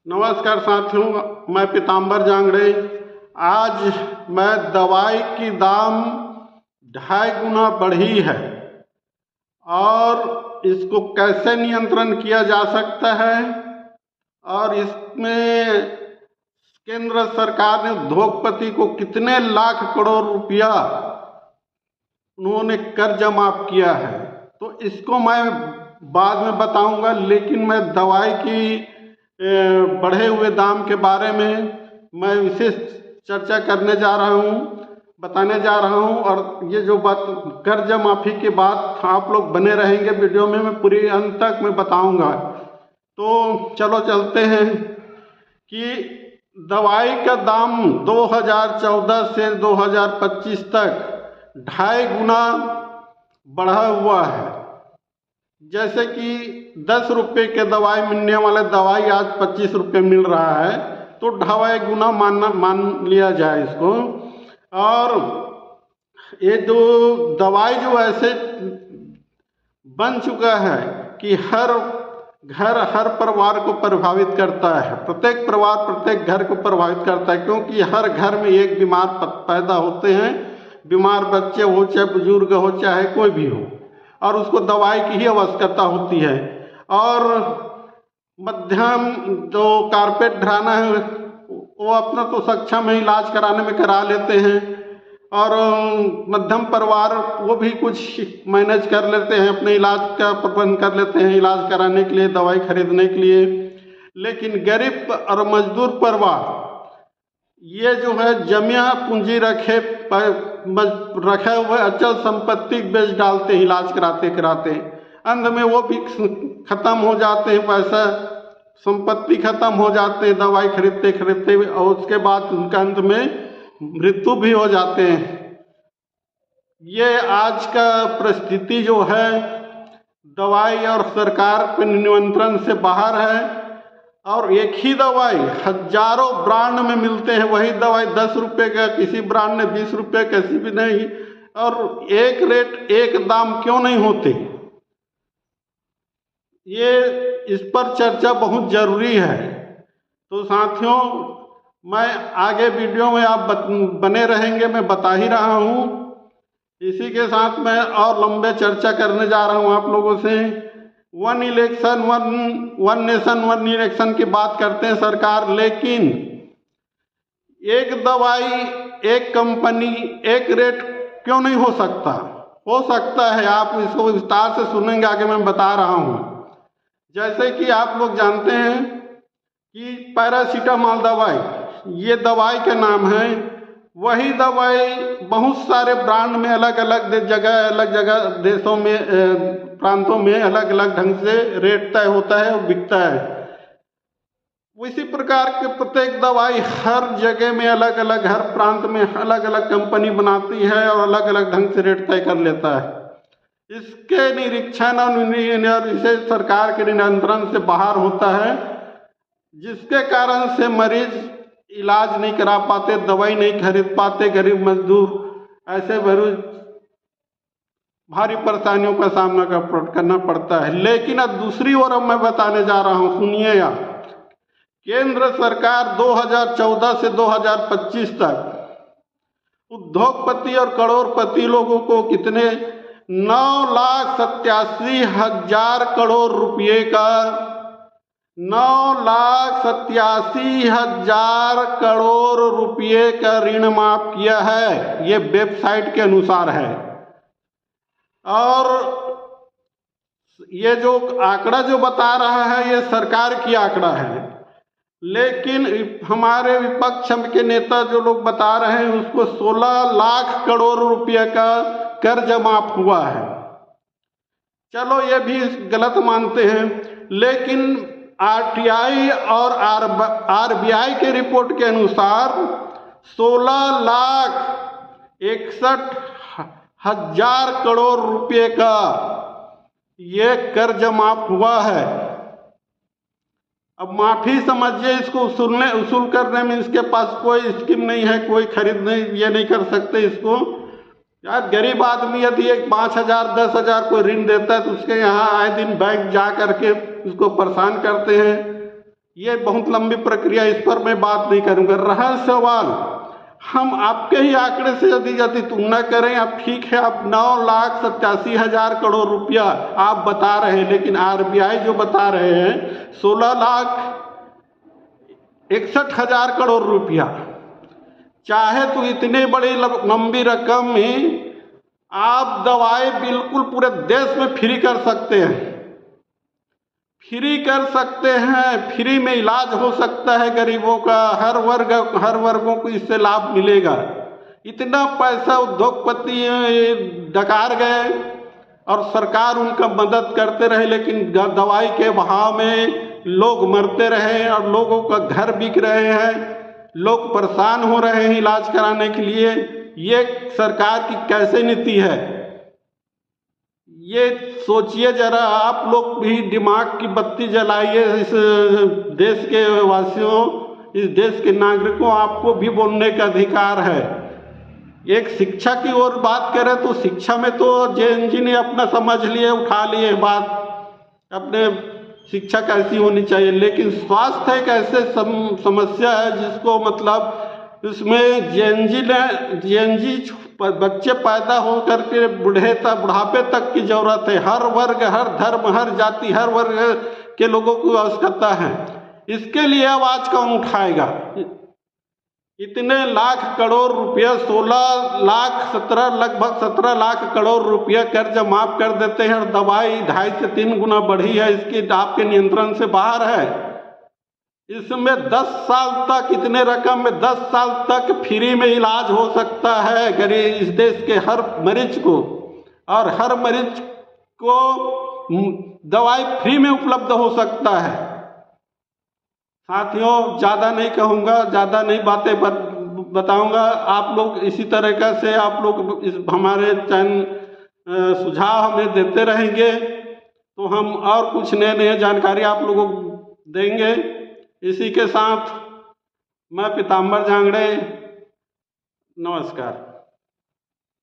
नमस्कार साथियों, मैं पीताम्बर जांगड़े। आज मैं दवाई की दाम 2.5 गुना बढ़ी है और इसको कैसे नियंत्रण किया जा सकता है और इसमें केंद्र सरकार ने उद्योगपति को कितने लाख करोड़ रुपया उन्होंने कर्ज माफ किया है, तो इसको मैं बाद में बताऊंगा। लेकिन मैं दवाई की बढ़े हुए दाम के बारे में मैं विशेष चर्चा करने जा रहा हूँ, बताने जा रहा हूँ। और ये जो बात कर्ज माफ़ी की बात, आप लोग बने रहेंगे वीडियो में, मैं पूरी अंत तक मैं बताऊंगा। तो चलो चलते हैं कि दवाई का दाम 2014 से 2025 तक 2.5 गुना बढ़ा हुआ है। जैसे कि 10 रुपये के दवाई मिलने वाला दवाई आज 25 रुपये मिल रहा है, तो 2.5 गुना मान लिया जाए इसको। और ये जो दवाई जो ऐसे बन चुका है कि हर घर हर परिवार को प्रभावित करता है, प्रत्येक परिवार प्रत्येक घर को प्रभावित करता है, क्योंकि हर घर में एक बीमार पैदा होते हैं। बीमार बच्चे हो, चाहे बुजुर्ग हो, चाहे कोई भी हो, और उसको दवाई की ही आवश्यकता होती है। और मध्यम जो कारपेट घराना है वो अपना तो सक्षम है, इलाज कराने में करा लेते हैं, और मध्यम परिवार वो भी कुछ मैनेज कर लेते हैं, अपने इलाज का प्रबंध कर लेते हैं इलाज कराने के लिए, दवाई खरीदने के लिए। लेकिन गरीब और मजदूर परिवार ये जो है जमिया पूंजी रखे हुए अचल संपत्ति बेच डालते हैं इलाज कराते कराते, अंत में वो भी खत्म हो जाते हैं, पैसा संपत्ति खत्म हो जाते हैं दवाई खरीदते खरीदते, और उसके बाद उनका अंत में मृत्यु भी हो जाते हैं। ये आज का परिस्थिति जो है दवाई और सरकार के नियंत्रण से बाहर है। और एक ही दवाई हजारों ब्रांड में मिलते हैं, वही दवाई 10 रुपये का किसी ब्रांड ने, 20 रुपये किसी भी नहीं, और एक रेट एक दाम क्यों नहीं होते, ये इस पर चर्चा बहुत जरूरी है। तो साथियों, मैं आगे वीडियो में आप बने रहेंगे, मैं बता ही रहा हूँ। इसी के साथ मैं और लंबे चर्चा करने जा रहा हूँ आप लोगों से। One election one nation one election की बात करते हैं सरकार, लेकिन एक दवाई एक कंपनी एक रेट क्यों नहीं हो सकता? हो सकता है, आप इसको विस्तार से सुनेंगे आगे मैं बता रहा हूँ। जैसे कि आप लोग जानते हैं कि पैरासीटामोल दवाई, ये दवाई का नाम है, वही दवाई बहुत सारे ब्रांड में अलग अलग जगह देशों में प्रांतों में अलग अलग ढंग से रेट तय होता है और बिकता है। उसी प्रकार के प्रत्येक दवाई हर जगह में अलग अलग, हर प्रांत में अलग अलग कंपनी बनाती है और अलग अलग ढंग से रेट तय कर लेता है। इसके निरीक्षण और इसे सरकार के नियंत्रण से बाहर होता है, जिसके कारण से मरीज इलाज नहीं करा पाते, दवाई नहीं खरीद पाते, गरीब मजदूर ऐसे भारी परेशानियों का सामना करना पड़ता है। लेकिन अब दूसरी ओर अब मैं बताने जा रहा हूँ, सुनिए आप। केंद्र सरकार 2014 से 2025 तक उद्योगपति और करोड़पति लोगों को कितने 9,87,000 करोड़ रुपये का 9,87,000 करोड़ रुपये का ऋण माफ किया है, ये वेबसाइट के अनुसार है। और ये जो आंकड़ा जो बता रहा है ये सरकार की आंकड़ा है, लेकिन हमारे विपक्ष के नेता जो लोग बता रहे हैं उसको 16 लाख करोड़ रुपये का कर्ज माफ हुआ है। चलो ये भी गलत मानते हैं, लेकिन आरटीआई और आरबीआई के रिपोर्ट के अनुसार 16,61,000 करोड़ रुपये का ये कर्ज माफ हुआ है। अब माफी समझिए, इसको उसूल करने में इसके पास कोई स्कीम नहीं है, कोई खरीदने ये नहीं कर सकते इसको। यार गरीब आदमी यदि एक 5,000 10,000 कोई ऋण देता है तो उसके यहाँ आए दिन बैंक जा करके उसको परेशान करते हैं, ये बहुत लंबी प्रक्रिया, इस पर मैं बात नहीं करूँगा। रहा सवाल, हम आपके ही आंकड़े से यदि तुलना करें, आप ठीक है, आप 9,87,000 करोड़ रुपया आप बता रहे हैं, लेकिन RBI जो बता रहे हैं 16,61,000 करोड़ रुपया। चाहे तो इतने बड़ी लंबी रकम में आप दवाई बिल्कुल पूरे देश में फ्री कर सकते हैं, फ्री में इलाज हो सकता है गरीबों का, हर वर्गों को इससे लाभ मिलेगा। इतना पैसा उद्योगपति डकार गए और सरकार उनका मदद करते रहे, लेकिन दवाई के अभाव में लोग मरते रहे और लोगों का घर बिक रहे हैं, लोग परेशान हो रहे हैं इलाज कराने के लिए। ये सरकार की कैसे नीति है, ये सोचिए जरा। आप लोग भी दिमाग की बत्ती जलाइए। इस देश के वासियों, इस देश के नागरिकों, आपको भी बोलने का अधिकार है। एक शिक्षा की ओर बात करें तो शिक्षा में तो JNG ने अपना समझ लिए, उठा लिए बात, अपने शिक्षा कैसी होनी चाहिए, लेकिन स्वास्थ्य एक ऐसे समस्या है जिसको मतलब इसमें JNG बच्चे पैदा होकर के बुढ़ापे तक की जरूरत है। हर वर्ग, हर धर्म, हर जाति, हर वर्ग के लोगों की आवश्यकता है। इसके लिए आवाज कौन उठाएगा? इतने लाख करोड़ रुपया, लगभग 17 लाख करोड़ रुपया कर्ज माफ कर देते हैं, और दवाई 2.5 से 3 गुना बढ़ी है, इसकी आपके नियंत्रण से बाहर है। इसमें 10 साल तक, इतने रकम में 10 साल तक फ्री में इलाज हो सकता है गरीब इस देश के हर मरीज को, और हर मरीज को दवाई फ्री में उपलब्ध हो सकता है। साथियों, ज़्यादा नहीं कहूँगा, ज़्यादा नहीं बातें बताऊँगा। आप लोग इसी तरीक़े से आप लोग इस हमारे चैनल सुझाव हमें देते रहेंगे तो हम और कुछ नए जानकारी आप लोगों को देंगे। इसी के साथ मैं पीताम्बर झांगड़े, नमस्कार।